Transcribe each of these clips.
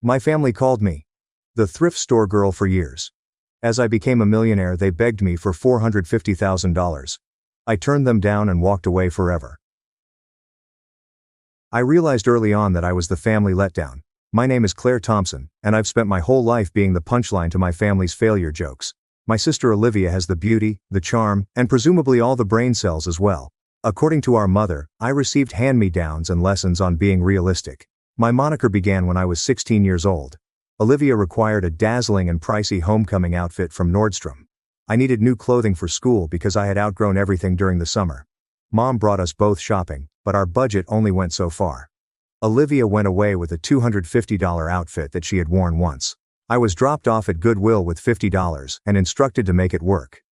My family called me the thrift store girl for years. As I became a millionaire, they begged me for $450,000. I turned them down and walked away forever. I realized early on that I was the family letdown. My name is Claire Thompson, and I've spent my whole life being the punchline to my family's failure jokes. My sister Olivia has the beauty, the charm, and presumably all the brain cells as well. According to our mother, I received hand-me-downs and lessons on being realistic. My moniker began when I was 16 years old. Olivia required a dazzling and pricey homecoming outfit from Nordstrom. I needed new clothing for school because I had outgrown everything during the summer. Mom brought us both shopping, but our budget only went so far. Olivia went away with a $250 outfit that she had worn once. I was dropped off at Goodwill with $50 and instructed to make it work.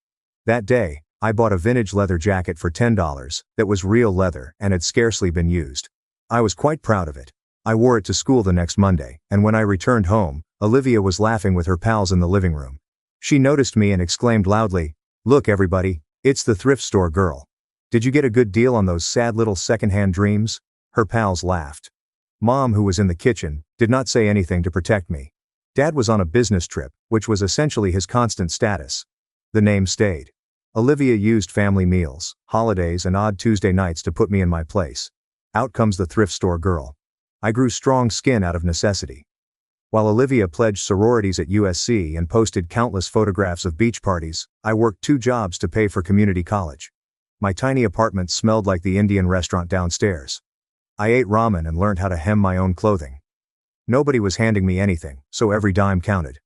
That day, I bought a vintage leather jacket for $10 that was real leather and had scarcely been used. I was quite proud of it. I wore it to school the next Monday, and when I returned home, Olivia was laughing with her pals in the living room. She noticed me and exclaimed loudly, "Look everybody, it's the thrift store girl. Did you get a good deal on those sad little secondhand dreams?" Her pals laughed. Mom, who was in the kitchen, did not say anything to protect me. Dad was on a business trip, which was essentially his constant status. The name stayed. Olivia used family meals, holidays and odd Tuesday nights to put me in my place. Out comes the thrift store girl. I grew strong skin out of necessity. While Olivia pledged sororities at USC and posted countless photographs of beach parties, I worked 2 jobs to pay for community college. My tiny apartment smelled like the Indian restaurant downstairs. I ate ramen and learned how to hem my own clothing. Nobody was handing me anything, so every dime counted.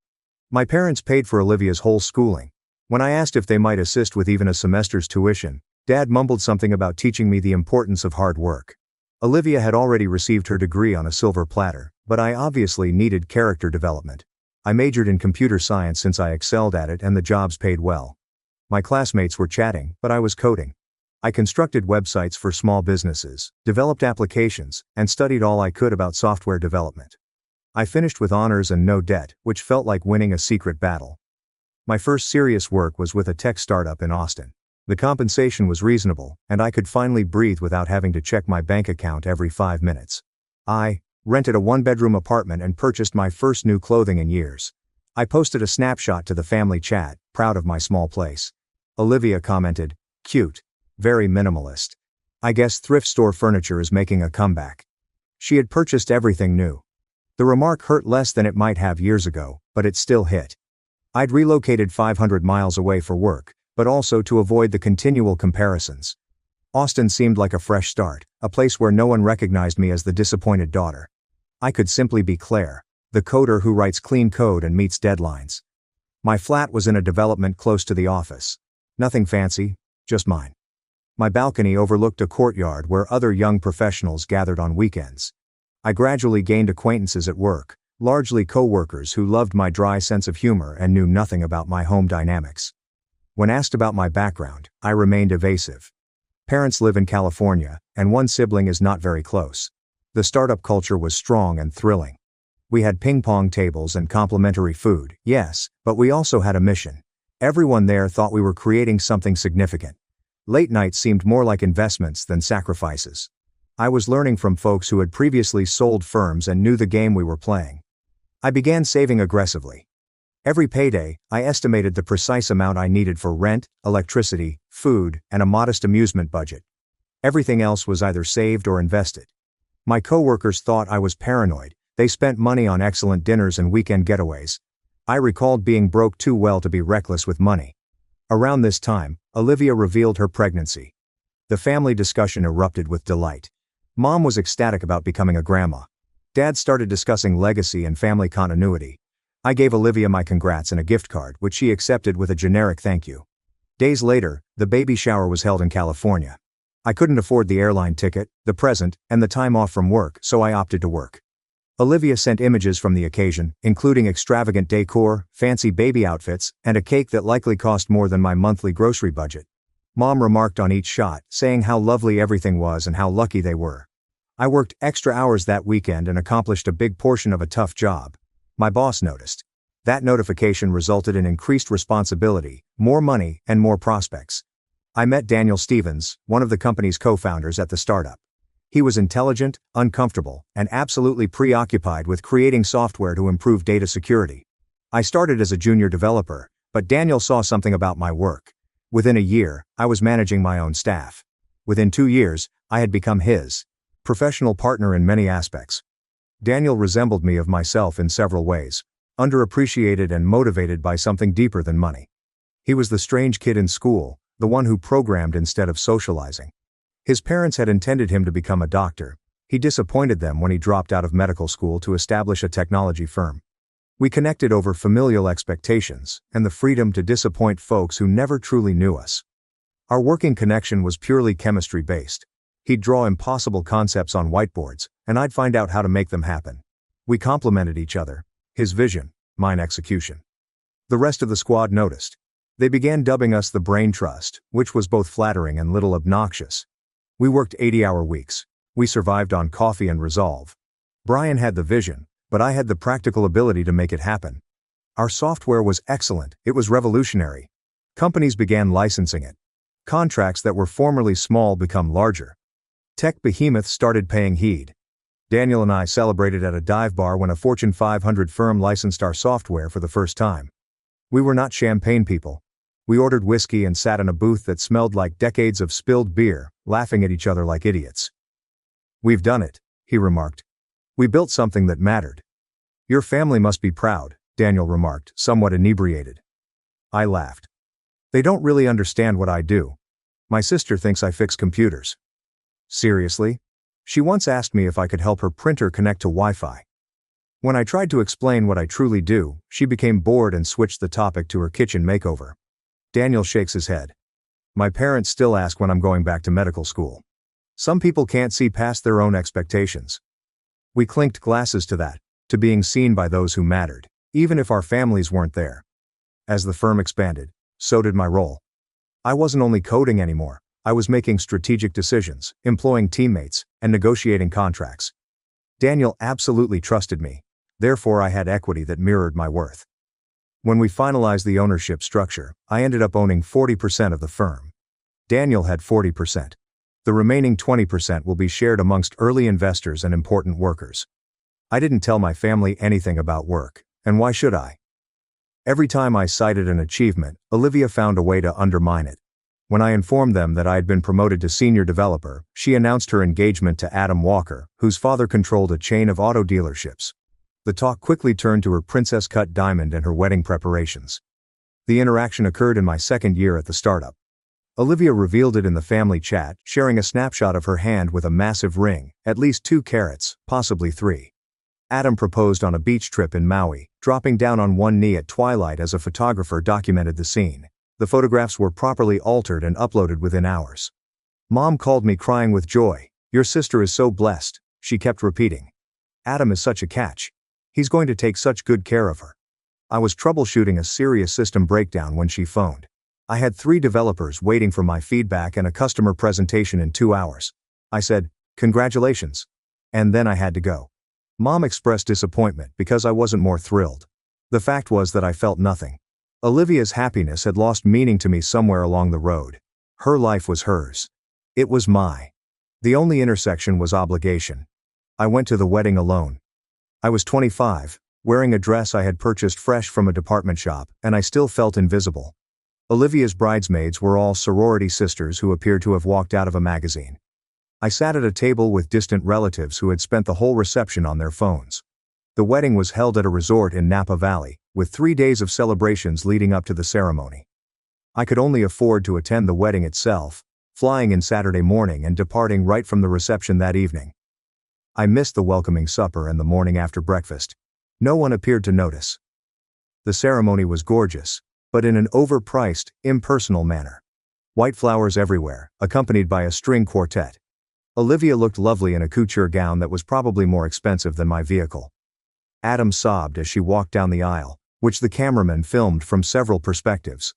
My parents paid for Olivia's whole schooling. When I asked if they might assist with even a semester's tuition, Dad mumbled something about teaching me the importance of hard work. Olivia had already received her degree on a silver platter, but I obviously needed character development. I majored in computer science since I excelled at it and the jobs paid well. My classmates were chatting, but I was coding. I constructed websites for small businesses, developed applications, and studied all I could about software development. I finished with honors and no debt, which felt like winning a secret battle. My first serious work was with a tech startup in Austin. The compensation was reasonable, and I could finally breathe without having to check my bank account every 5 minutes. I rented a 1-bedroom apartment and purchased my first new clothing in years. I posted a snapshot to the family chat, proud of my small place. Olivia commented, "Cute. Very minimalist. I guess thrift store furniture is making a comeback." She had purchased everything new. The remark hurt less than it might have years ago, but it still hit. I'd relocated 500 miles away for work, but also to avoid the continual comparisons. Austin seemed like a fresh start, a place where no one recognized me as the disappointed daughter. I could simply be Claire, the coder who writes clean code and meets deadlines. My flat was in a development close to the office. Nothing fancy, just mine. My balcony overlooked a courtyard where other young professionals gathered on weekends. I gradually gained acquaintances at work, largely co-workers who loved my dry sense of humor and knew nothing about my home dynamics. When asked about my background, I remained evasive. Parents live in California, and one sibling is not very close. The startup culture was strong and thrilling. We had ping-pong tables and complimentary food, yes, but we also had a mission. Everyone there thought we were creating something significant. Late nights seemed more like investments than sacrifices. I was learning from folks who had previously sold firms and knew the game we were playing. I began saving aggressively. Every payday, I estimated the precise amount I needed for rent, electricity, food, and a modest amusement budget. Everything else was either saved or invested. My coworkers thought I was paranoid. They spent money on excellent dinners and weekend getaways. I recalled being broke too well to be reckless with money. Around this time, Olivia revealed her pregnancy. The family discussion erupted with delight. Mom was ecstatic about becoming a grandma. Dad started discussing legacy and family continuity. I gave Olivia my congrats and a gift card, which she accepted with a generic thank you. Days later, the baby shower was held in California. I couldn't afford the airline ticket, the present, and the time off from work, so I opted to work. Olivia sent images from the occasion, including extravagant decor, fancy baby outfits, and a cake that likely cost more than my monthly grocery budget. Mom remarked on each shot, saying how lovely everything was and how lucky they were. I worked extra hours that weekend and accomplished a big portion of a tough job. My boss noticed. That notification resulted in increased responsibility, more money, and more prospects. I met Daniel Stevens, one of the company's co-founders, at the startup. He was intelligent, uncomfortable, and absolutely preoccupied with creating software to improve data security. I started as a junior developer, but Daniel saw something about my work. Within a year, I was managing my own staff. Within 2 years, I had become his professional partner in many aspects. Daniel resembled me of myself in several ways, underappreciated and motivated by something deeper than money. He was the strange kid in school, the one who programmed instead of socializing. His parents had intended him to become a doctor. He disappointed them when he dropped out of medical school to establish a technology firm. We connected over familial expectations and the freedom to disappoint folks who never truly knew us. Our working connection was purely chemistry-based. He'd draw impossible concepts on whiteboards, and I'd find out how to make them happen. We complemented each other, his vision, mine execution. The rest of the squad noticed. They began dubbing us the Brain Trust, which was both flattering and little obnoxious. We worked 80-hour weeks. We survived on coffee and resolve. Brian had the vision, but I had the practical ability to make it happen. Our software was excellent, it was revolutionary. Companies began licensing it. Contracts that were formerly small become larger. Tech behemoths started paying heed. Daniel and I celebrated at a dive bar when a Fortune 500 firm licensed our software for the first time. We were not champagne people. We ordered whiskey and sat in a booth that smelled like decades of spilled beer, laughing at each other like idiots. "We've done it," he remarked. "We built something that mattered." "Your family must be proud," Daniel remarked, somewhat inebriated. I laughed. "They don't really understand what I do. My sister thinks I fix computers." "Seriously?" She once asked me if I could help her printer connect to Wi-Fi. When I tried to explain what I truly do, she became bored and switched the topic to her kitchen makeover. Daniel shakes his head. "My parents still ask when I'm going back to medical school. Some people can't see past their own expectations." We clinked glasses to that, to being seen by those who mattered, even if our families weren't there. As the firm expanded, so did my role. I wasn't only coding anymore, I was making strategic decisions, employing teammates, and negotiating contracts. Daniel absolutely trusted me, therefore I had equity that mirrored my worth. When we finalized the ownership structure, I ended up owning 40% of the firm. Daniel had 40%. The remaining 20% will be shared amongst early investors and important workers. I didn't tell my family anything about work, and why should I? Every time I cited an achievement, Olivia found a way to undermine it. When I informed them that I had been promoted to senior developer, she announced her engagement to Adam Walker, whose father controlled a chain of auto dealerships. The talk quickly turned to her princess-cut diamond and her wedding preparations. The interaction occurred in my second year at the startup. Olivia revealed it in the family chat, sharing a snapshot of her hand with a massive ring, at least 2 carats, possibly 3. Adam proposed on a beach trip in Maui, dropping down on one knee at twilight as a photographer documented the scene. The photographs were properly altered and uploaded within hours. Mom called me crying with joy. "Your sister is so blessed," she kept repeating. "Adam is such a catch. He's going to take such good care of her." I was troubleshooting a serious system breakdown when she phoned. I had 3 developers waiting for my feedback and a customer presentation in 2 hours. I said, "Congratulations." And then I had to go. Mom expressed disappointment because I wasn't more thrilled. The fact was that I felt nothing. Olivia's happiness had lost meaning to me somewhere along the road. Her life was hers. It was my. The only intersection was obligation. I went to the wedding alone. I was 25, wearing a dress I had purchased fresh from a department shop, and I still felt invisible. Olivia's bridesmaids were all sorority sisters who appeared to have walked out of a magazine. I sat at a table with distant relatives who had spent the whole reception on their phones. The wedding was held at a resort in Napa Valley, with 3 days of celebrations leading up to the ceremony. I could only afford to attend the wedding itself, flying in Saturday morning and departing right from the reception that evening. I missed the welcoming supper and the morning after breakfast. No one appeared to notice. The ceremony was gorgeous, but in an overpriced, impersonal manner. White flowers everywhere, accompanied by a string quartet. Olivia looked lovely in a couture gown that was probably more expensive than my vehicle. Adam sobbed as she walked down the aisle, which the cameraman filmed from several perspectives.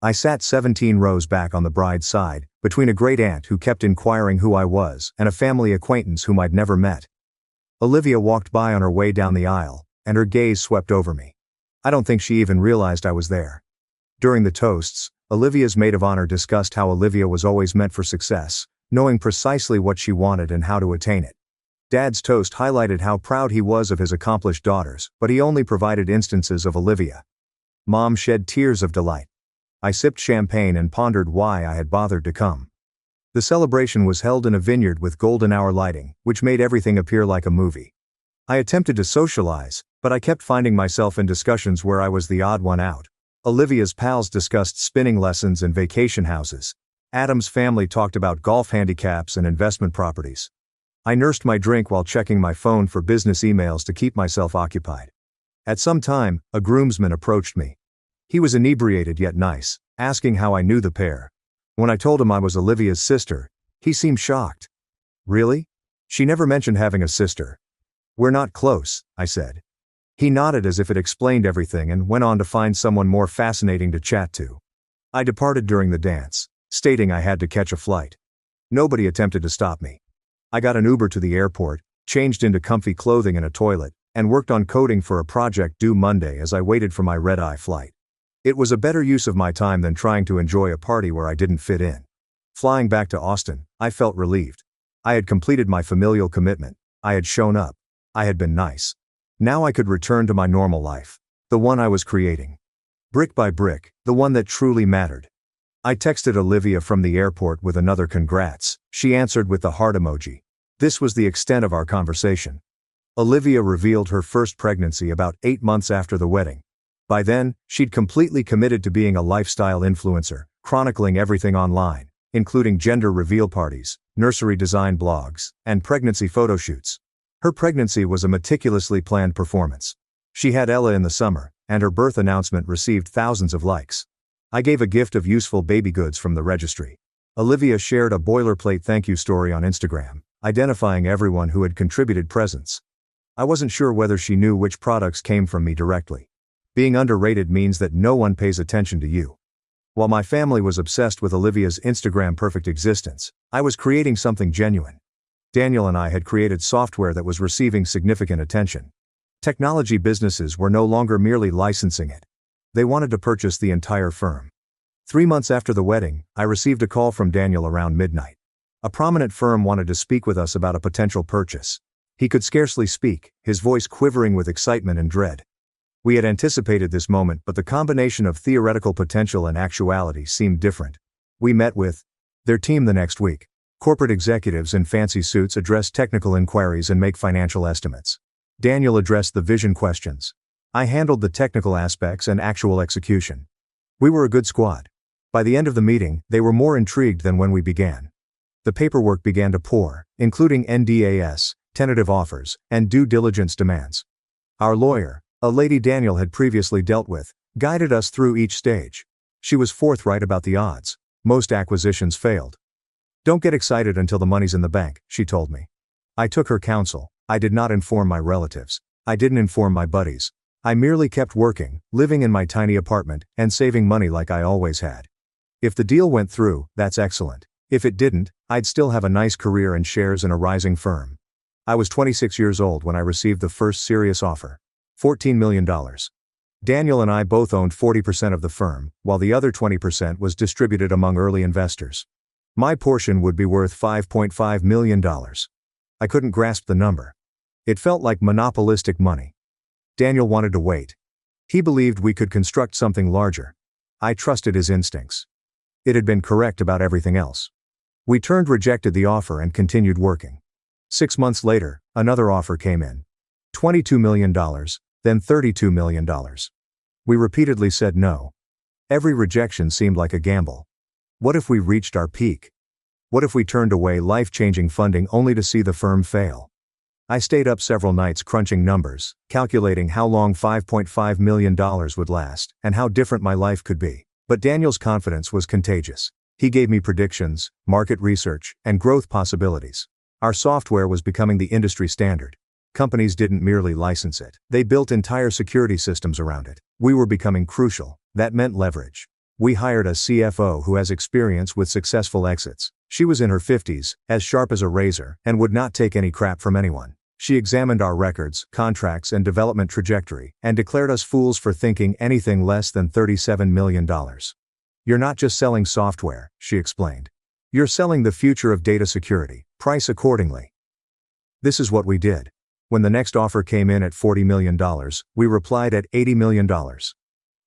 I sat 17 rows back on the bride's side, between a great-aunt who kept inquiring who I was and a family acquaintance whom I'd never met. Olivia walked by on her way down the aisle, and her gaze swept over me. I don't think she even realized I was there. During the toasts, Olivia's maid of honor discussed how Olivia was always meant for success, knowing precisely what she wanted and how to attain it. Dad's toast highlighted how proud he was of his accomplished daughters, but he only provided instances of Olivia. Mom shed tears of delight. I sipped champagne and pondered why I had bothered to come. The celebration was held in a vineyard with golden hour lighting, which made everything appear like a movie. I attempted to socialize, but I kept finding myself in discussions where I was the odd one out. Olivia's pals discussed spinning lessons and vacation houses. Adam's family talked about golf handicaps and investment properties. I nursed my drink while checking my phone for business emails to keep myself occupied. At some time, a groomsman approached me. He was inebriated yet nice, asking how I knew the pair. When I told him I was Olivia's sister, he seemed shocked. Really? She never mentioned having a sister. We're not close, I said. He nodded as if it explained everything and went on to find someone more fascinating to chat to. I departed during the dance, stating I had to catch a flight. Nobody attempted to stop me. I got an Uber to the airport, changed into comfy clothing and a toilet, and worked on coding for a project due Monday as I waited for my red-eye flight. It was a better use of my time than trying to enjoy a party where I didn't fit in. Flying back to Austin, I felt relieved. I had completed my familial commitment. I had shown up. I had been nice. Now I could return to my normal life, the one I was creating. Brick by brick, the one that truly mattered. I texted Olivia from the airport with another congrats. She answered with the heart emoji. This was the extent of our conversation. Olivia revealed her first pregnancy about 8 months after the wedding. By then, she'd completely committed to being a lifestyle influencer, chronicling everything online, including gender reveal parties, nursery design blogs, and pregnancy photo shoots. Her pregnancy was a meticulously planned performance. She had Ella in the summer, and her birth announcement received thousands of likes. I gave a gift of useful baby goods from the registry. Olivia shared a boilerplate thank you story on Instagram, identifying everyone who had contributed presents. I wasn't sure whether she knew which products came from me directly. Being underrated means that no one pays attention to you. While my family was obsessed with Olivia's Instagram perfect existence, I was creating something genuine. Daniel and I had created software that was receiving significant attention. Technology businesses were no longer merely licensing it. They wanted to purchase the entire firm. 3 months after the wedding, I received a call from Daniel around midnight. A prominent firm wanted to speak with us about a potential purchase. He could scarcely speak, his voice quivering with excitement and dread. We had anticipated this moment, but the combination of theoretical potential and actuality seemed different. We met with their team the next week. Corporate executives in fancy suits address technical inquiries and make financial estimates. Daniel addressed the vision questions. I handled the technical aspects and actual execution. We were a good squad. By the end of the meeting, they were more intrigued than when we began. The paperwork began to pour, including NDAs, tentative offers, and due diligence demands. Our lawyer, a lady Daniel had previously dealt with, guided us through each stage. She was forthright about the odds. Most acquisitions failed. Don't get excited until the money's in the bank, she told me. I took her counsel. I did not inform my relatives. I didn't inform my buddies. I merely kept working, living in my tiny apartment, and saving money like I always had. If the deal went through, that's excellent. If it didn't, I'd still have a nice career and shares in a rising firm. I was 26 years old when I received the first serious offer. $14 million. Daniel and I both owned 40% of the firm, while the other 20% was distributed among early investors. My portion would be worth $5.5 million. I couldn't grasp the number. It felt like monopolistic money. Daniel wanted to wait. He believed we could construct something larger. I trusted his instincts. It had been correct about everything else. We rejected the offer and continued working. 6 months later, another offer came in. $22 million, then $32 million. We repeatedly said no. Every rejection seemed like a gamble. What if we reached our peak? What if we turned away life-changing funding only to see the firm fail? I stayed up several nights crunching numbers, calculating how long $5.5 million would last, and how different my life could be. But Daniel's confidence was contagious. He gave me predictions, market research, and growth possibilities. Our software was becoming the industry standard. Companies didn't merely license it. They built entire security systems around it. We were becoming crucial. That meant leverage. We hired a CFO who has experience with successful exits. She was in her 50s, as sharp as a razor, and would not take any crap from anyone. She examined our records, contracts, and development trajectory, and declared us fools for thinking anything less than $37 million. You're not just selling software, she explained. You're selling the future of data security, price accordingly. This is what we did. When the next offer came in at $40 million, we replied at $80 million.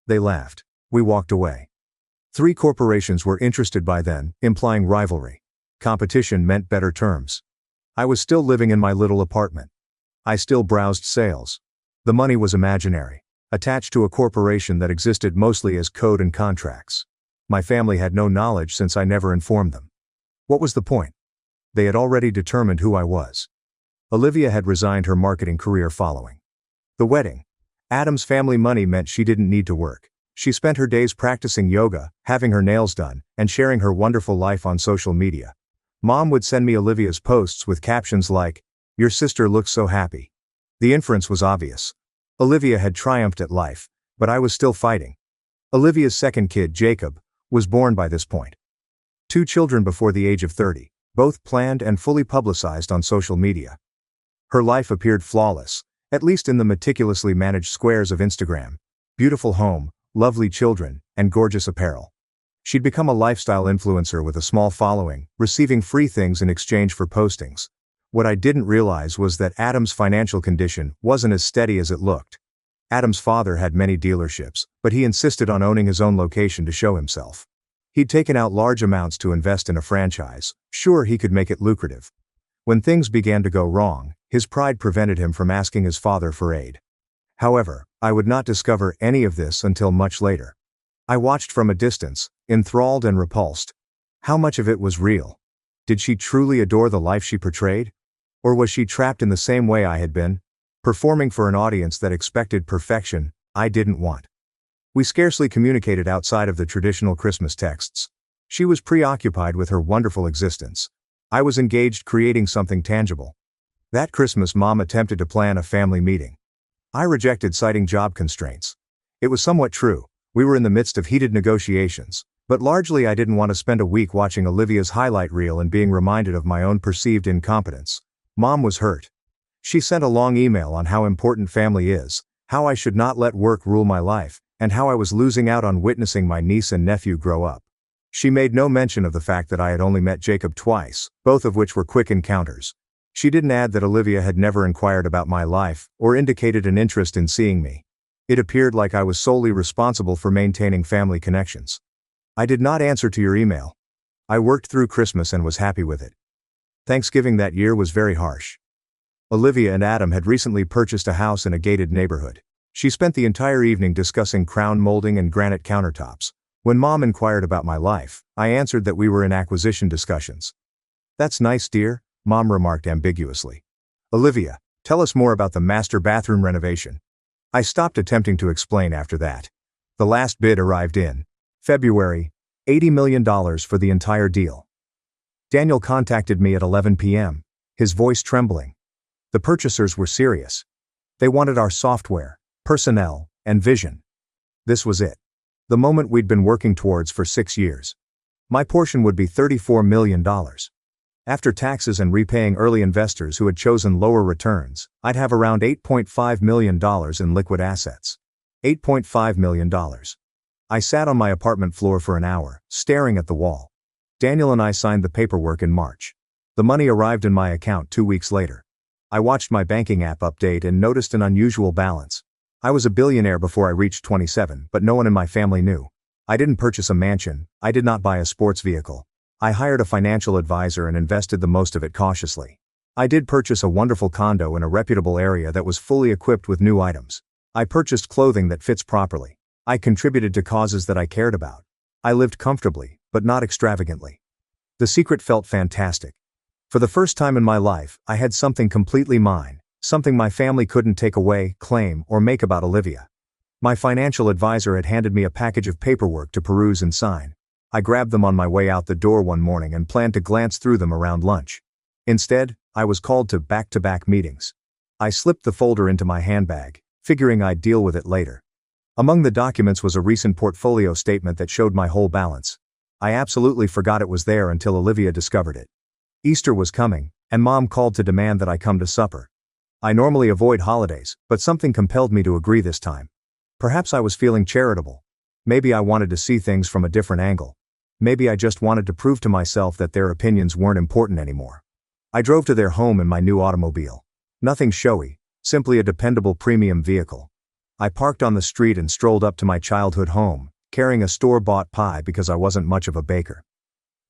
They laughed. We walked away. 3 corporations were interested by then, implying rivalry. Competition meant better terms. I was still living in my little apartment. I still browsed sales. The money was imaginary, attached to a corporation that existed mostly as code and contracts. My family had no knowledge since I never informed them. What was the point? They had already determined who I was. Olivia had resigned her marketing career following the wedding. Adam's family money meant she didn't need to work. She spent her days practicing yoga, having her nails done, and sharing her wonderful life on social media. Mom would send me Olivia's posts with captions like, "Your sister looks so happy." The inference was obvious. Olivia had triumphed at life, but I was still fighting. Olivia's second kid, Jacob, was born by this point. 2 children before the age of 30, both planned and fully publicized on social media. Her life appeared flawless, at least in the meticulously managed squares of Instagram. Beautiful home, lovely children, and gorgeous apparel. She'd become a lifestyle influencer with a small following, receiving free things in exchange for postings. What I didn't realize was that Adam's financial condition wasn't as steady as it looked. Adam's father had many dealerships, but he insisted on owning his own location to show himself. He'd taken out large amounts to invest in a franchise, sure he could make it lucrative. When things began to go wrong, his pride prevented him from asking his father for aid. However, I would not discover any of this until much later. I watched from a distance, enthralled and repulsed. How much of it was real? Did she truly adore the life she portrayed? Or was she trapped in the same way I had been, performing for an audience that expected perfection I didn't want? We scarcely communicated outside of the traditional Christmas texts. She was preoccupied with her wonderful existence. I was engaged creating something tangible. That Christmas, Mom attempted to plan a family meeting. I rejected, citing job constraints. It was somewhat true. We were in the midst of heated negotiations, but largely I didn't want to spend a week watching Olivia's highlight reel and being reminded of my own perceived incompetence. Mom was hurt. She sent a long email on how important family is, how I should not let work rule my life, and how I was losing out on witnessing my niece and nephew grow up. She made no mention of the fact that I had only met Jacob twice, both of which were quick encounters. She didn't add that Olivia had never inquired about my life, or indicated an interest in seeing me. It appeared like I was solely responsible for maintaining family connections. I did not answer to your email. I worked through Christmas and was happy with it. Thanksgiving that year was very harsh. Olivia and Adam had recently purchased a house in a gated neighborhood. She spent the entire evening discussing crown molding and granite countertops. When Mom inquired about my life, I answered that we were in acquisition discussions. "That's nice, dear," Mom remarked ambiguously. "Olivia, tell us more about the master bathroom renovation." I stopped attempting to explain after that. The last bid arrived in February, $80 million for the entire deal. Daniel contacted me at 11 p.m., his voice trembling. The purchasers were serious. They wanted our software, personnel, and vision. This was it. The moment we'd been working towards for 6 years. My portion would be $34 million. After taxes and repaying early investors who had chosen lower returns, I'd have around $8.5 million in liquid assets. $8.5 million. I sat on my apartment floor for an hour, staring at the wall. Daniel and I signed the paperwork in March. The money arrived in my account 2 weeks later. I watched my banking app update and noticed an unusual balance. I was a billionaire before I reached 27, but no one in my family knew. I didn't purchase a mansion, I did not buy a sports vehicle. I hired a financial advisor and invested the most of it cautiously. I did purchase a wonderful condo in a reputable area that was fully equipped with new items. I purchased clothing that fits properly. I contributed to causes that I cared about. I lived comfortably, but not extravagantly. The secret felt fantastic. For the first time in my life, I had something completely mine, something my family couldn't take away, claim, or make about Olivia. My financial advisor had handed me a package of paperwork to peruse and sign. I grabbed them on my way out the door one morning and planned to glance through them around lunch. Instead, I was called to back-to-back meetings. I slipped the folder into my handbag, figuring I'd deal with it later. Among the documents was a recent portfolio statement that showed my whole balance. I absolutely forgot it was there until Olivia discovered it. Easter was coming, and Mom called to demand that I come to supper. I normally avoid holidays, but something compelled me to agree this time. Perhaps I was feeling charitable. Maybe I wanted to see things from a different angle. Maybe I just wanted to prove to myself that their opinions weren't important anymore. I drove to their home in my new automobile. Nothing showy, simply a dependable premium vehicle. I parked on the street and strolled up to my childhood home, carrying a store-bought pie because I wasn't much of a baker.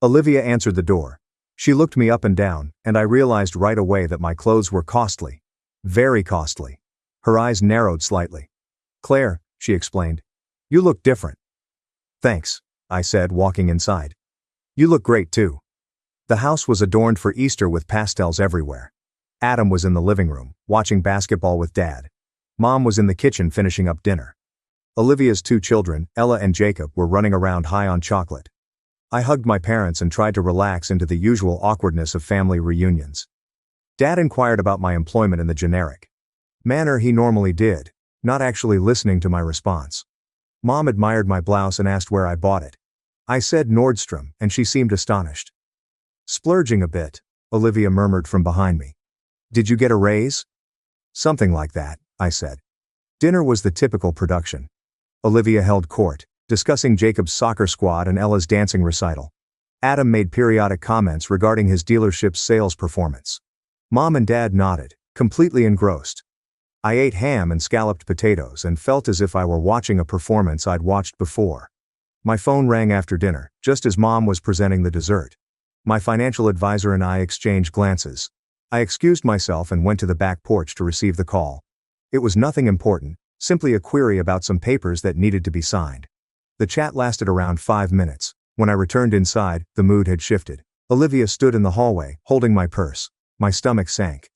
Olivia answered the door. She looked me up and down, and I realized right away that my clothes were costly. Very costly. Her eyes narrowed slightly. "Claire," she explained. "You look different." "Thanks," I said, walking inside. "You look great too." The house was adorned for Easter with pastels everywhere. Adam was in the living room, watching basketball with Dad. Mom was in the kitchen finishing up dinner. Olivia's two children, Ella and Jacob, were running around high on chocolate. I hugged my parents and tried to relax into the usual awkwardness of family reunions. Dad inquired about my employment in the generic manner he normally did, not actually listening to my response. Mom admired my blouse and asked where I bought it. I said Nordstrom, and she seemed astonished. "Splurging a bit," Olivia murmured from behind me. "Did you get a raise?" "Something like that," I said. Dinner was the typical production. Olivia held court, discussing Jacob's soccer squad and Ella's dancing recital. Adam made periodic comments regarding his dealership's sales performance. Mom and Dad nodded, completely engrossed. I ate ham and scalloped potatoes and felt as if I were watching a performance I'd watched before. My phone rang after dinner, just as Mom was presenting the dessert. My financial advisor and I exchanged glances. I excused myself and went to the back porch to receive the call. It was nothing important, simply a query about some papers that needed to be signed. The chat lasted around 5 minutes. When I returned inside, the mood had shifted. Olivia stood in the hallway, holding my purse. My stomach sank.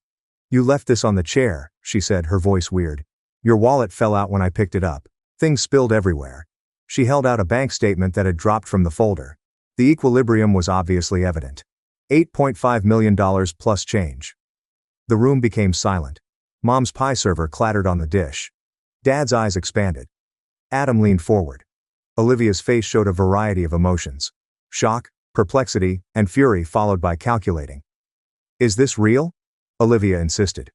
"You left this on the chair," she said, her voice weird. "Your wallet fell out when I picked it up. Things spilled everywhere." She held out a bank statement that had dropped from the folder. The equilibrium was obviously evident. $8.5 million plus change. The room became silent. Mom's pie server clattered on the dish. Dad's eyes expanded. Adam leaned forward. Olivia's face showed a variety of emotions. Shock, perplexity, and fury followed by calculating. "Is this real?" Olivia insisted.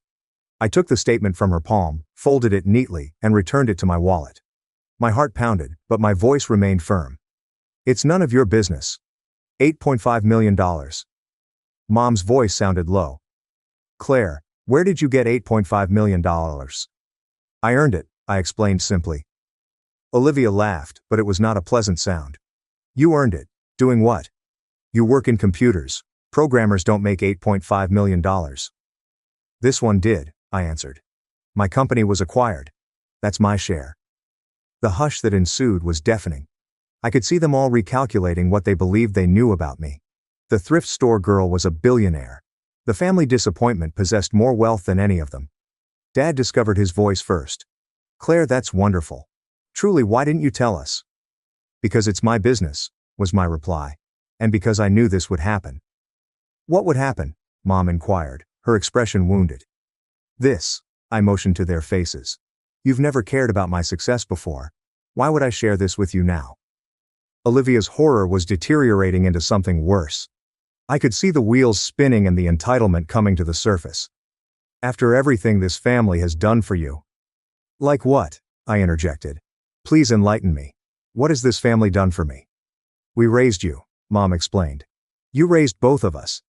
I took the statement from her palm, folded it neatly, and returned it to my wallet. My heart pounded, but my voice remained firm. "It's none of your business." $8.5 million. Mom's voice sounded low. "Claire, where did you get $8.5 million? "I earned it," I explained simply. Olivia laughed, but it was not a pleasant sound. "You earned it. Doing what?" "You work in computers. Programmers don't make $8.5 million. "This one did," I answered. "My company was acquired. That's my share." The hush that ensued was deafening. I could see them all recalculating what they believed they knew about me. The thrift store girl was a billionaire. The family disappointment possessed more wealth than any of them. Dad discovered his voice first. "Claire, that's wonderful. Truly, why didn't you tell us?" "Because it's my business," was my reply. "And because I knew this would happen." "What would happen?" Mom inquired, her expression wounded. "This," I motioned to their faces. "You've never cared about my success before. Why would I share this with you now?" Olivia's horror was deteriorating into something worse. I could see the wheels spinning and the entitlement coming to the surface. "After everything this family has done for you." "Like what?" I interjected. "Please enlighten me. What has this family done for me?" "We raised you," Mom explained. "You raised both of us.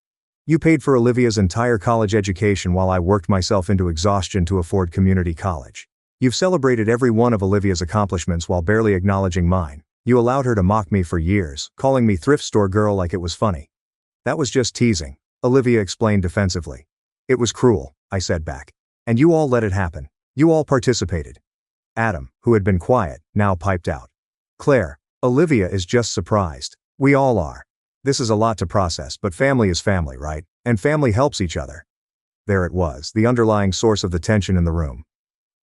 You paid for Olivia's entire college education while I worked myself into exhaustion to afford community college. You've celebrated every one of Olivia's accomplishments while barely acknowledging mine. You allowed her to mock me for years, calling me thrift store girl like it was funny." "That was just teasing," Olivia explained defensively. "It was cruel," I said back. "And you all let it happen. You all participated." Adam, who had been quiet, now piped out. "Claire, Olivia is just surprised. We all are. This is a lot to process, but family is family, right? And family helps each other." There it was, the underlying source of the tension in the room.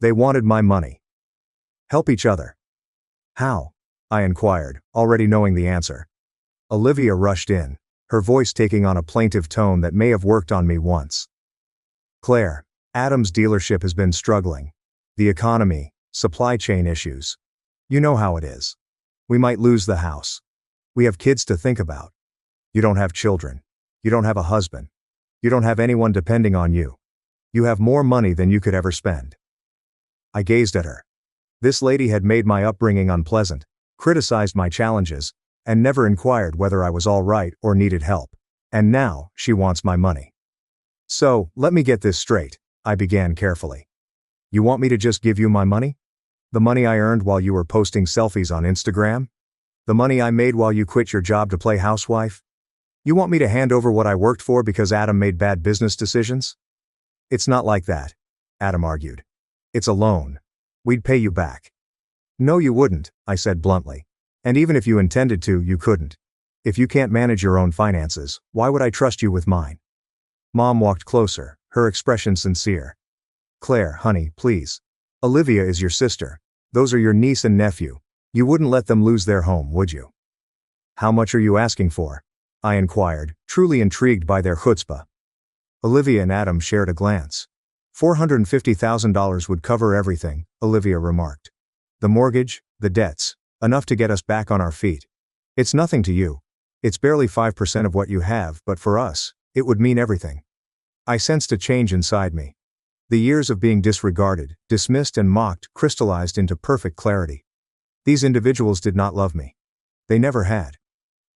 They wanted my money. Help each other. How? I inquired, already knowing the answer. Olivia rushed in, her voice taking on a plaintive tone that may have worked on me once. "Claire, Adam's dealership has been struggling. The economy, supply chain issues. You know how it is. We might lose the house. We have kids to think about. You don't have children. You don't have a husband. You don't have anyone depending on you. You have more money than you could ever spend." I gazed at her. This lady had made my upbringing unpleasant, criticized my challenges, and never inquired whether I was all right or needed help. And now, she wants my money. So, let me get this straight, I began carefully. You want me to just give you my money? The money I earned while you were posting selfies on Instagram? The money I made while you quit your job to play housewife? You want me to hand over what I worked for because Adam made bad business decisions? It's not like that, Adam argued. It's a loan. We'd pay you back. No, you wouldn't, I said bluntly. And even if you intended to, you couldn't. If you can't manage your own finances, why would I trust you with mine? Mom walked closer, her expression sincere. Claire, honey, please. Olivia is your sister. Those are your niece and nephew. You wouldn't let them lose their home, would you? How much are you asking for? I inquired, truly intrigued by their chutzpah. Olivia and Adam shared a glance. $450,000 would cover everything, Olivia remarked. The mortgage, the debts, enough to get us back on our feet. It's nothing to you. It's barely 5% of what you have, but for us, it would mean everything. I sensed a change inside me. The years of being disregarded, dismissed and mocked crystallized into perfect clarity. These individuals did not love me. They never had.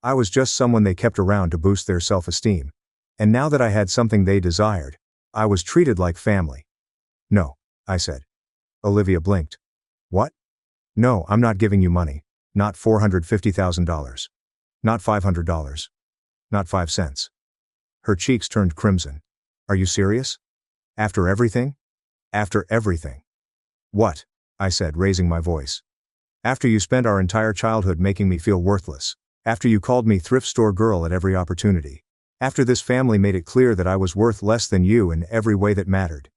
I was just someone they kept around to boost their self-esteem. And now that I had something they desired, I was treated like family. No, I said. Olivia blinked. What? No, I'm not giving you money. Not $450,000. Not $500. Not 5 cents. Her cheeks turned crimson. Are you serious? After everything? After everything. What? I said, raising my voice. After you spent our entire childhood making me feel worthless. After you called me thrift store girl at every opportunity. After this family made it clear that I was worth less than you in every way that mattered.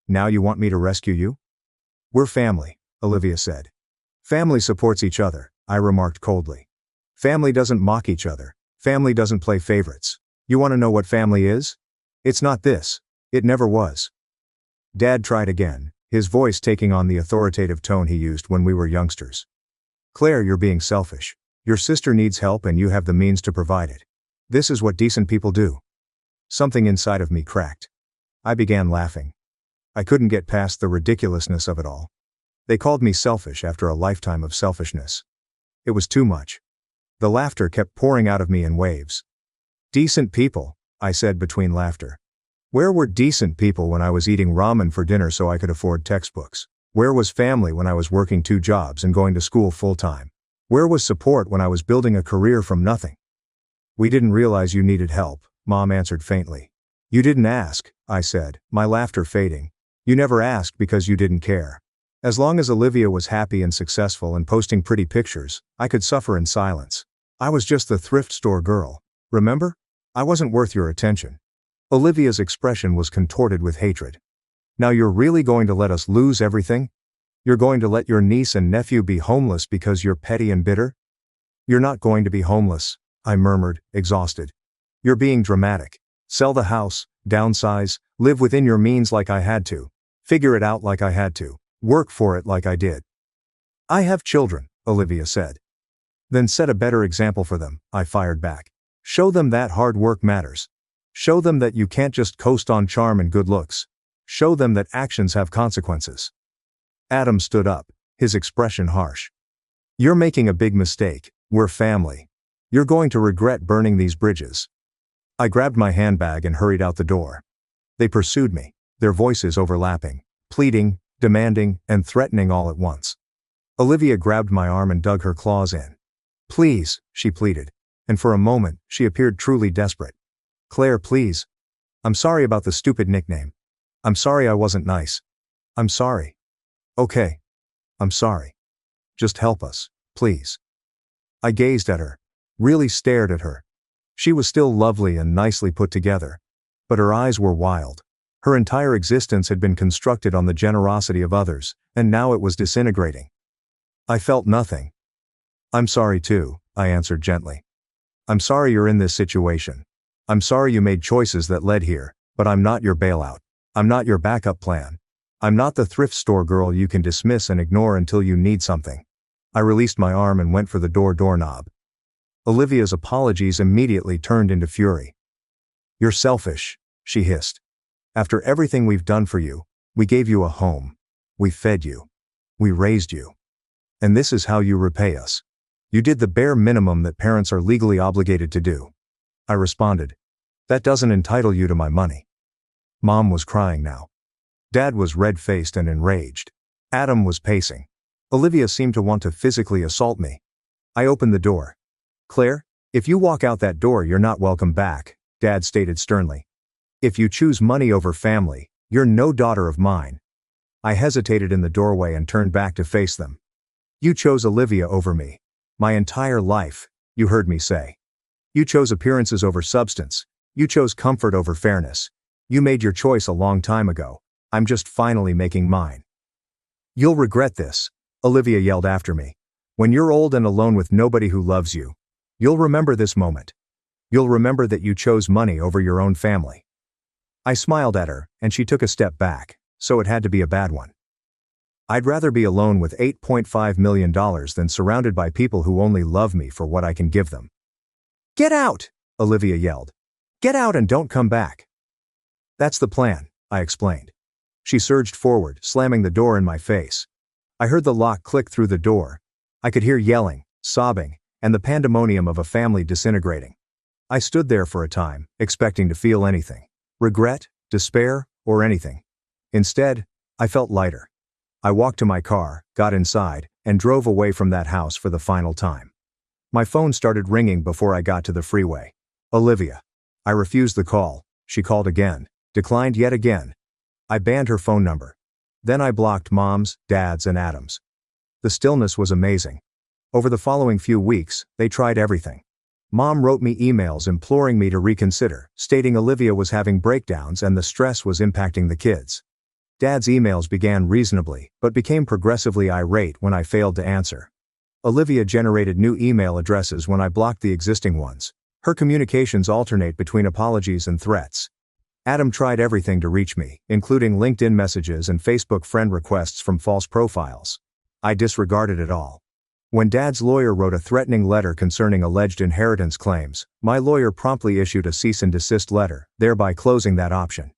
Now you want me to rescue you? We're family, Olivia said. Family supports each other, I remarked coldly. Family doesn't mock each other. Family doesn't play favorites. You want to know what family is? It's not this. It never was. Dad tried again, his voice taking on the authoritative tone he used when we were youngsters. Claire, you're being selfish. Your sister needs help and you have the means to provide it. This is what decent people do. Something inside of me cracked. I began laughing. I couldn't get past the ridiculousness of it all. They called me selfish after a lifetime of selfishness. It was too much. The laughter kept pouring out of me in waves. Decent people, I said between laughter. Where were decent people when I was eating ramen for dinner so I could afford textbooks? Where was family when I was working 2 jobs and going to school full-time? Where was support when I was building a career from nothing? We didn't realize you needed help, Mom answered faintly. You didn't ask, I said, my laughter fading. You never asked because you didn't care. As long as Olivia was happy and successful and posting pretty pictures, I could suffer in silence. I was just the thrift store girl. Remember? I wasn't worth your attention. Olivia's expression was contorted with hatred. Now you're really going to let us lose everything? You're going to let your niece and nephew be homeless because you're petty and bitter? You're not going to be homeless, I murmured, exhausted. You're being dramatic. Sell the house, downsize, live within your means like I had to. Figure it out like I had to. Work for it like I did. I have children, Olivia said. Then set a better example for them, I fired back. Show them that hard work matters. Show them that you can't just coast on charm and good looks. Show them that actions have consequences. Adam stood up, his expression harsh. You're making a big mistake. We're family. You're going to regret burning these bridges. I grabbed my handbag and hurried out the door. They pursued me, their voices overlapping, pleading, demanding, and threatening all at once. Olivia grabbed my arm and dug her claws in. Please, she pleaded, and for a moment, she appeared truly desperate. Claire, please. I'm sorry about the stupid nickname. I'm sorry I wasn't nice. I'm sorry. Okay. I'm sorry. Just help us, please. I gazed at her, really stared at her. She was still lovely and nicely put together, but her eyes were wild. Her entire existence had been constructed on the generosity of others, and now it was disintegrating. I felt nothing. I'm sorry too, I answered gently. I'm sorry you're in this situation. I'm sorry you made choices that led here, but I'm not your bailout. I'm not your backup plan. I'm not the thrift store girl you can dismiss and ignore until you need something. I released my arm and went for the doorknob. Olivia's apologies immediately turned into fury. You're selfish, she hissed. After everything we've done for you, we gave you a home. We fed you. We raised you. And this is how you repay us. You did the bare minimum that parents are legally obligated to do. I responded. That doesn't entitle you to my money. Mom was crying now. Dad was red-faced and enraged. Adam was pacing. Olivia seemed to want to physically assault me. I opened the door. Claire, if you walk out that door, you're not welcome back, Dad stated sternly. If you choose money over family, you're no daughter of mine. I hesitated in the doorway and turned back to face them. You chose Olivia over me. My entire life, you heard me say. You chose appearances over substance. You chose comfort over fairness. You made your choice a long time ago. I'm just finally making mine. You'll regret this, Olivia yelled after me. When you're old and alone with nobody who loves you, you'll remember this moment. You'll remember that you chose money over your own family. I smiled at her, and she took a step back, so it had to be a bad one. I'd rather be alone with $8.5 million than surrounded by people who only love me for what I can give them. Get out, Olivia yelled. Get out and don't come back. That's the plan, I explained. She surged forward, slamming the door in my face. I heard the lock click through the door. I could hear yelling, sobbing, and the pandemonium of a family disintegrating. I stood there for a time, expecting to feel anything. Regret, despair, or anything. Instead, I felt lighter. I walked to my car, got inside, and drove away from that house for the final time. My phone started ringing before I got to the freeway. Olivia. I refused the call. She called again, declined yet again. I banned her phone number. Then I blocked Mom's, Dad's, and Adam's. The stillness was amazing. Over the following few weeks, they tried everything. Mom wrote me emails imploring me to reconsider, stating Olivia was having breakdowns and the stress was impacting the kids. Dad's emails began reasonably, but became progressively irate when I failed to answer. Olivia generated new email addresses when I blocked the existing ones. Her communications alternate between apologies and threats. Adam tried everything to reach me, including LinkedIn messages and Facebook friend requests from false profiles. I disregarded it all. When Dad's lawyer wrote a threatening letter concerning alleged inheritance claims, my lawyer promptly issued a cease and desist letter, thereby closing that option.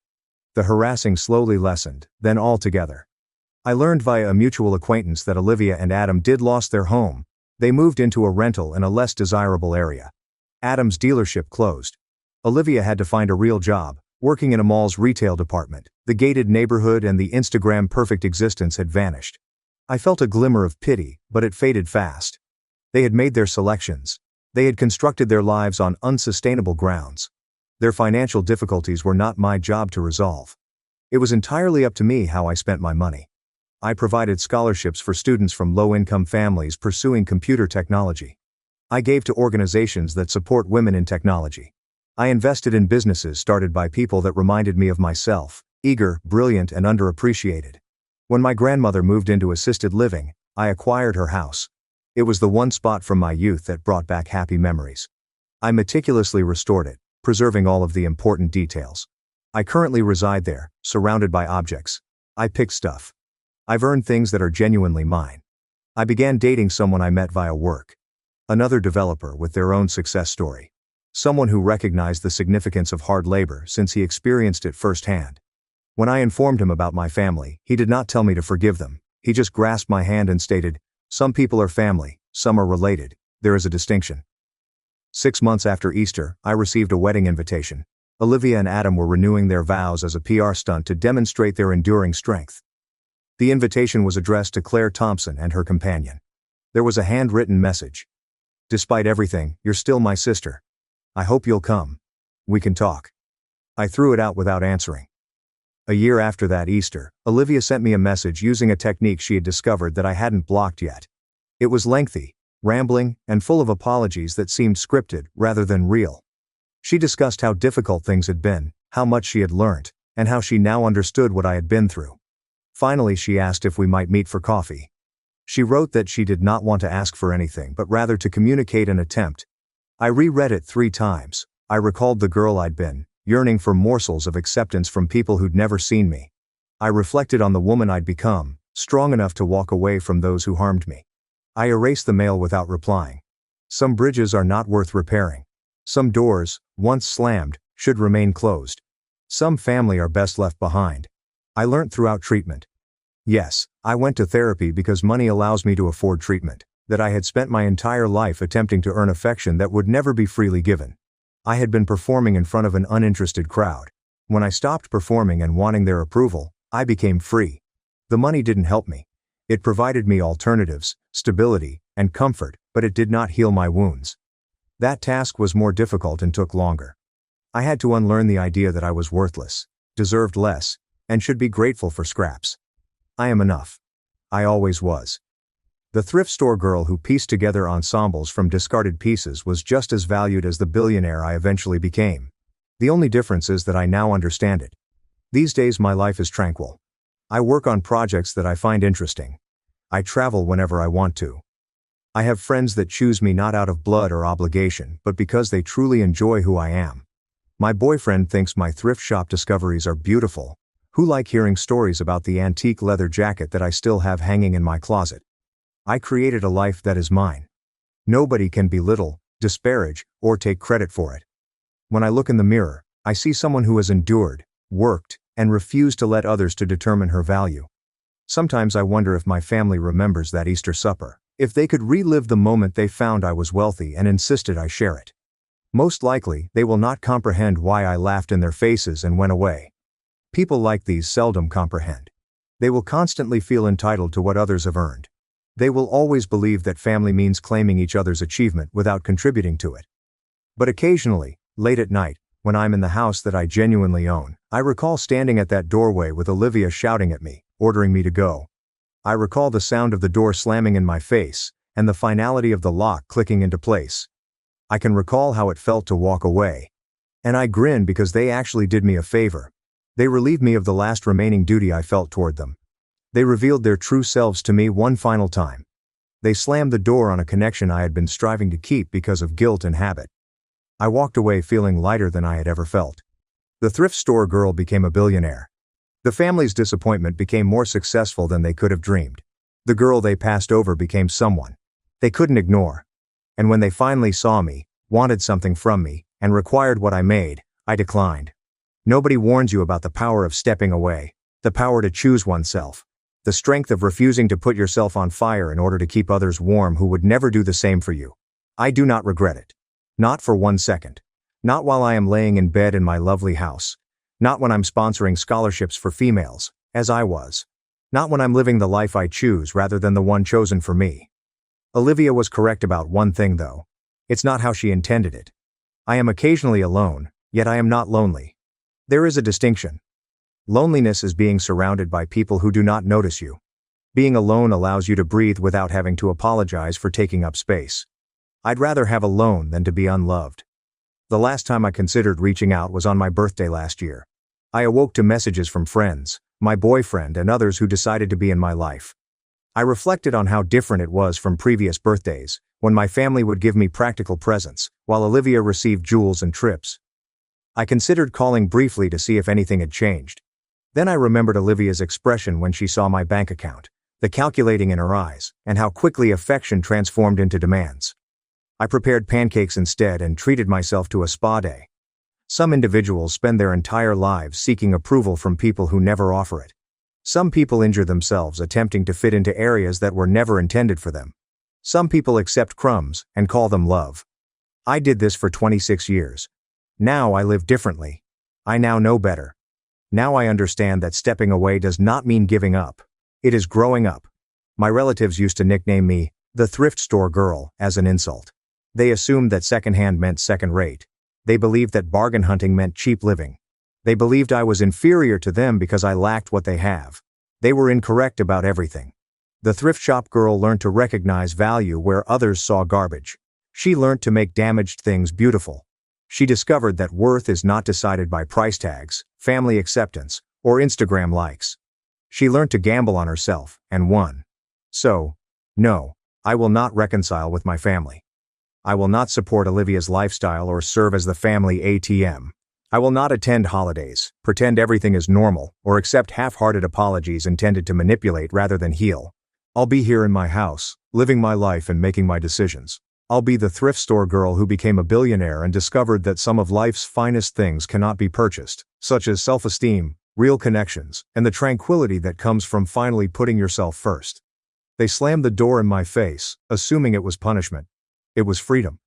The harassing slowly lessened, then altogether. I learned via a mutual acquaintance that Olivia and Adam did lost their home. They moved into a rental in a less desirable area. Adam's dealership closed. Olivia had to find a real job, working in a mall's retail department. The gated neighborhood and the Instagram perfect existence had vanished. I felt a glimmer of pity, but it faded fast. They had made their selections. They had constructed their lives on unsustainable grounds. Their financial difficulties were not my job to resolve. It was entirely up to me how I spent my money. I provided scholarships for students from low-income families pursuing computer technology. I gave to organizations that support women in technology. I invested in businesses started by people that reminded me of myself, eager, brilliant, and underappreciated. When my grandmother moved into assisted living, I acquired her house. It was the one spot from my youth that brought back happy memories. I meticulously restored it, preserving all of the important details. I currently reside there, surrounded by objects. I pick stuff. I've earned things that are genuinely mine. I began dating someone I met via work. Another developer with their own success story. Someone who recognized the significance of hard labor since he experienced it firsthand. When I informed him about my family, he did not tell me to forgive them. He just grasped my hand and stated, "Some people are family, some are related. There is a distinction." 6 months after Easter, I received a wedding invitation. Olivia and Adam were renewing their vows as a PR stunt to demonstrate their enduring strength. The invitation was addressed to Claire Thompson and her companion. There was a handwritten message. "Despite everything, you're still my sister. I hope you'll come. We can talk." I threw it out without answering. A year after that Easter, Olivia sent me a message using a technique she had discovered that I hadn't blocked yet. It was lengthy, rambling, and full of apologies that seemed scripted rather than real. She discussed how difficult things had been, how much she had learnt, and how she now understood what I had been through. Finally, she asked if we might meet for coffee. She wrote that she did not want to ask for anything but rather to communicate an attempt. I reread it 3 times. I recalled the girl I'd been, yearning for morsels of acceptance from people who'd never seen me. I reflected on the woman I'd become, strong enough to walk away from those who harmed me. I erased the mail without replying. Some bridges are not worth repairing. Some doors, once slammed, should remain closed. Some family are best left behind. I learnt throughout treatment. Yes, I went to therapy because money allows me to afford treatment. that I had spent my entire life attempting to earn affection that would never be freely given. I had been performing in front of an uninterested crowd. When I stopped performing and wanting their approval, I became free. The money didn't help me. It provided me alternatives, stability, and comfort, but it did not heal my wounds. That task was more difficult and took longer. I had to unlearn the idea that I was worthless, deserved less, and should be grateful for scraps. I am enough. I always was. The thrift store girl who pieced together ensembles from discarded pieces was just as valued as the billionaire I eventually became. The only difference is that I now understand it. These days my life is tranquil. I work on projects that I find interesting. I travel whenever I want to. I have friends that choose me not out of blood or obligation, but because they truly enjoy who I am. My boyfriend thinks my thrift shop discoveries are beautiful, who like hearing stories about the antique leather jacket that I still have hanging in my closet. I created a life that is mine. Nobody can belittle, disparage, or take credit for it. When I look in the mirror, I see someone who has endured, worked, and refused to let others to determine her value. Sometimes I wonder if my family remembers that Easter supper, if they could relive the moment they found I was wealthy and insisted I share it. Most likely, they will not comprehend why I laughed in their faces and went away. People like these seldom comprehend. They will constantly feel entitled to what others have earned. They will always believe that family means claiming each other's achievement without contributing to it. But occasionally, late at night, when I'm in the house that I genuinely own, I recall standing at that doorway with Olivia shouting at me, ordering me to go. I recall the sound of the door slamming in my face, and the finality of the lock clicking into place. I can recall how it felt to walk away. And I grin because they actually did me a favor. They relieved me of the last remaining duty I felt toward them. They revealed their true selves to me one final time. They slammed the door on a connection I had been striving to keep because of guilt and habit. I walked away feeling lighter than I had ever felt. The thrift store girl became a billionaire. The family's disappointment became more successful than they could have dreamed. The girl they passed over became someone they couldn't ignore. And when they finally saw me, wanted something from me, and required what I made, I declined. Nobody warns you about the power of stepping away, the power to choose oneself, the strength of refusing to put yourself on fire in order to keep others warm who would never do the same for you. I do not regret it. Not for 1 second. Not while I am laying in bed in my lovely house. Not when I'm sponsoring scholarships for females, as I was. Not when I'm living the life I choose rather than the one chosen for me. Olivia was correct about one thing though. It's not how she intended it. I am occasionally alone, yet I am not lonely. There is a distinction. Loneliness is being surrounded by people who do not notice you. Being alone allows you to breathe without having to apologize for taking up space. I'd rather have alone than to be unloved. The last time I considered reaching out was on my birthday last year. I awoke to messages from friends, my boyfriend, and others who decided to be in my life. I reflected on how different it was from previous birthdays, when my family would give me practical presents, while Olivia received jewels and trips. I considered calling briefly to see if anything had changed. Then I remembered Olivia's expression when she saw my bank account, the calculating in her eyes, and how quickly affection transformed into demands. I prepared pancakes instead and treated myself to a spa day. Some individuals spend their entire lives seeking approval from people who never offer it. Some people injure themselves attempting to fit into areas that were never intended for them. Some people accept crumbs and call them love. I did this for 26 years. Now I live differently. I now know better. Now I understand that stepping away does not mean giving up. It is growing up. My relatives used to nickname me, the thrift store girl, as an insult. They assumed that secondhand meant second-rate. They believed that bargain hunting meant cheap living. They believed I was inferior to them because I lacked what they have. They were incorrect about everything. The thrift shop girl learned to recognize value where others saw garbage. She learned to make damaged things beautiful. She discovered that worth is not decided by price tags, family acceptance, or Instagram likes. She learned to gamble on herself, and won. So, no, I will not reconcile with my family. I will not support Olivia's lifestyle or serve as the family ATM. I will not attend holidays, pretend everything is normal, or accept half-hearted apologies intended to manipulate rather than heal. I'll be here in my house, living my life and making my decisions. I'll be the thrift store girl who became a billionaire and discovered that some of life's finest things cannot be purchased, such as self-esteem, real connections, and the tranquility that comes from finally putting yourself first. They slammed the door in my face, assuming it was punishment. It was freedom.